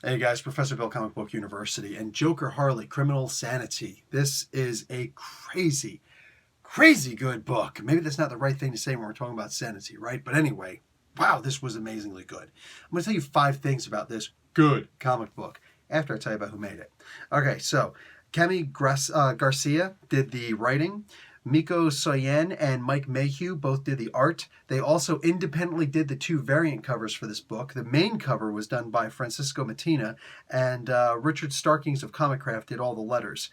Hey guys, Professor Bill, Comic Book University, and Joker Harley, Criminal Sanity. This is a crazy, crazy good book. Maybe that's not the right thing to say when we're talking about Sanity, right? But anyway, wow, this was amazingly good. I'm going to tell you 5 things about this good comic book after I tell you about who made it. Okay, so Garcia did the writing. Miko Soyen and Mike Mayhew both did the art. They also independently did the 2 variant covers for this book. The main cover was done by Francisco Mattina, and Richard Starkings of Comicraft did all the letters.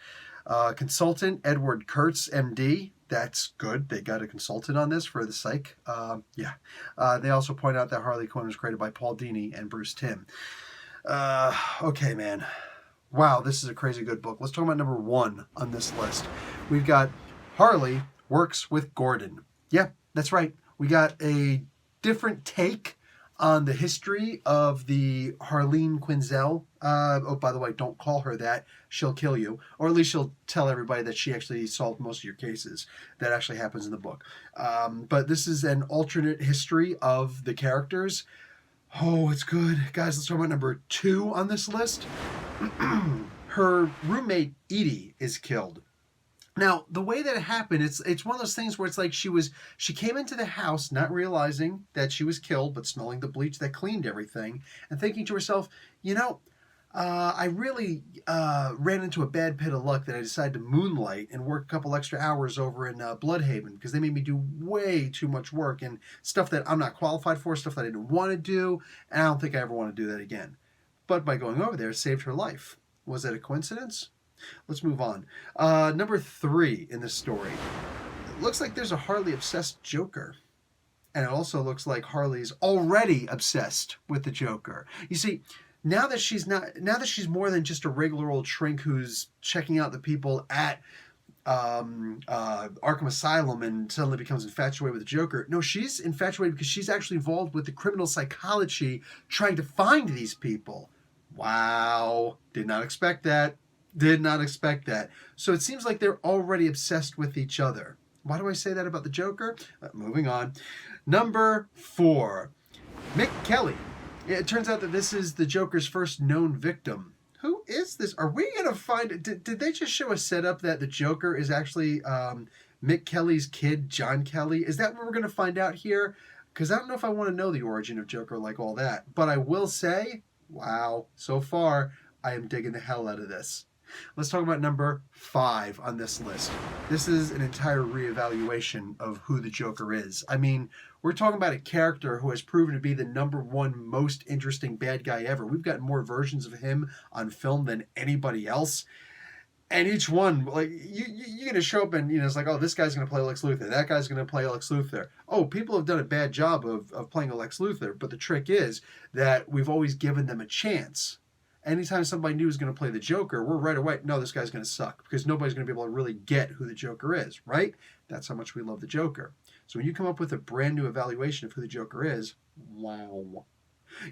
Consultant Edward Kurtz, MD. That's good. They got a consultant on this for the psych. Yeah. They also point out that Harley Quinn was created by Paul Dini and Bruce Timm. Okay, man. Wow, this is a crazy good book. Let's talk about number 1 on this list. We've got Harley Works with Gordon. Yeah, that's right. We got a different take on the history of the Harleen Quinzel. Oh, by the way, don't call her that. She'll kill you. Or at least she'll tell everybody that she actually solved most of your cases. That actually happens in the book. But this is an alternate history of the characters. Oh, it's good. Guys, let's talk about number 2 on this list. Her roommate, Edie, is killed. Now, the way that it happened, it's one of those things where it's like she came into the house not realizing that she was killed, but smelling the bleach that cleaned everything, and thinking to herself, I really ran into a bad pit of luck that I decided to moonlight and work a couple extra hours over in Bloodhaven, because they made me do way too much work and stuff that I'm not qualified for, stuff that I didn't want to do, and I don't think I ever want to do that again. But by going over there, it saved her life. Was that a coincidence? Let's move on. Number 3 in this story. It looks like there's a Harley obsessed Joker. And it also looks like Harley's already obsessed with the Joker. You see, now that she's more than just a regular old shrink who's checking out the people at Arkham Asylum and suddenly becomes infatuated with the Joker. No, she's infatuated because she's actually involved with the criminal psychology trying to find these people. Wow. Did not expect that. Did not expect that. So it seems like they're already obsessed with each other. Why do I say that about the Joker? Moving on. Number 4. Mick Kelly. It turns out that this is the Joker's first known victim. Who is this? Are we going to find it? Did they just show a setup that the Joker is actually Mick Kelly's kid, John Kelly? Is that what we're going to find out here? Because I don't know if I want to know the origin of Joker like all that. But I will say, wow, so far, I am digging the hell out of this. Let's talk about number 5 on this list. This is an entire reevaluation of who the Joker is. I mean, we're talking about a character who has proven to be the number 1 most interesting bad guy ever. We've got more versions of him on film than anybody else. And each one, like, you're going to show up and, it's like, oh, this guy's going to play Lex Luthor. That guy's going to play Lex Luthor. Oh, people have done a bad job of playing a Lex Luthor. But the trick is that we've always given them a chance. Anytime somebody new is going to play the Joker, we're right away, no, this guy's going to suck, because nobody's going to be able to really get who the Joker is, right? That's how much we love the Joker. So when you come up with a brand new evaluation of who the Joker is, wow.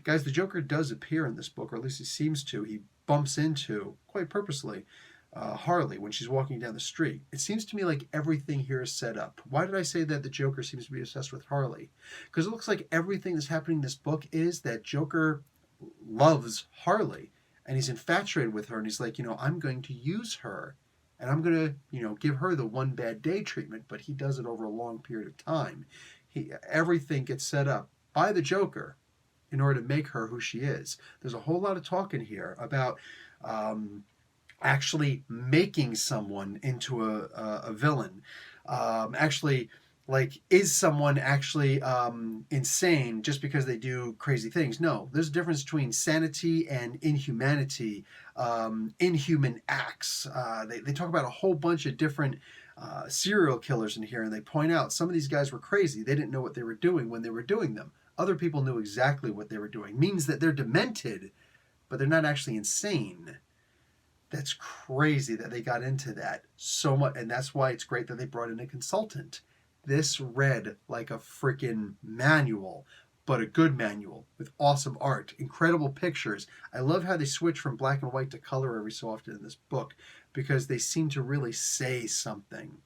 Guys, the Joker does appear in this book, or at least he seems to. He bumps into, quite purposely, Harley when she's walking down the street. It seems to me like everything here is set up. Why did I say that the Joker seems to be obsessed with Harley? Because it looks like everything that's happening in this book is that Joker loves Harley. And he's infatuated with her, and he's like, I'm going to use her, and I'm going to, give her the one bad day treatment, but he does it over a long period of time. Everything gets set up by the Joker in order to make her who she is. There's a whole lot of talk in here about actually making someone into a villain. Is someone actually insane just because they do crazy things? No, there's a difference between sanity and inhumanity, inhuman acts. They talk about a whole bunch of different serial killers in here, and they point out some of these guys were crazy. They didn't know what they were doing when they were doing them. Other people knew exactly what they were doing. Means that they're demented, but they're not actually insane. That's crazy that they got into that so much, and that's why it's great that they brought in a consultant. This read like a freaking manual, but a good manual with awesome art, incredible pictures. I love how they switch from black and white to color every so often in this book, because they seem to really say something.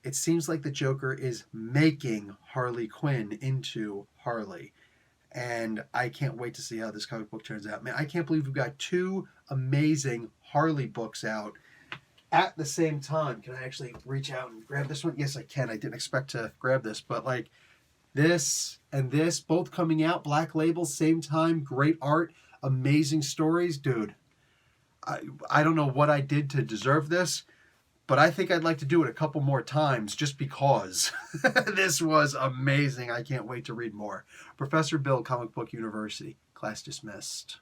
It seems like the Joker is making Harley Quinn into Harley. And I can't wait to see how this comic book turns out. Man, I can't believe we've got 2 amazing Harley books out at the same time. Can I actually reach out and grab this one? Yes, I can. I didn't expect to grab this, but like this and this both coming out, Black Label, same time, great art, amazing stories. Dude, I don't know what I did to deserve this, but I think I'd like to do it a couple more times just because. This was amazing. I can't wait to read more. Professor Bill, Comic Book University. Class dismissed.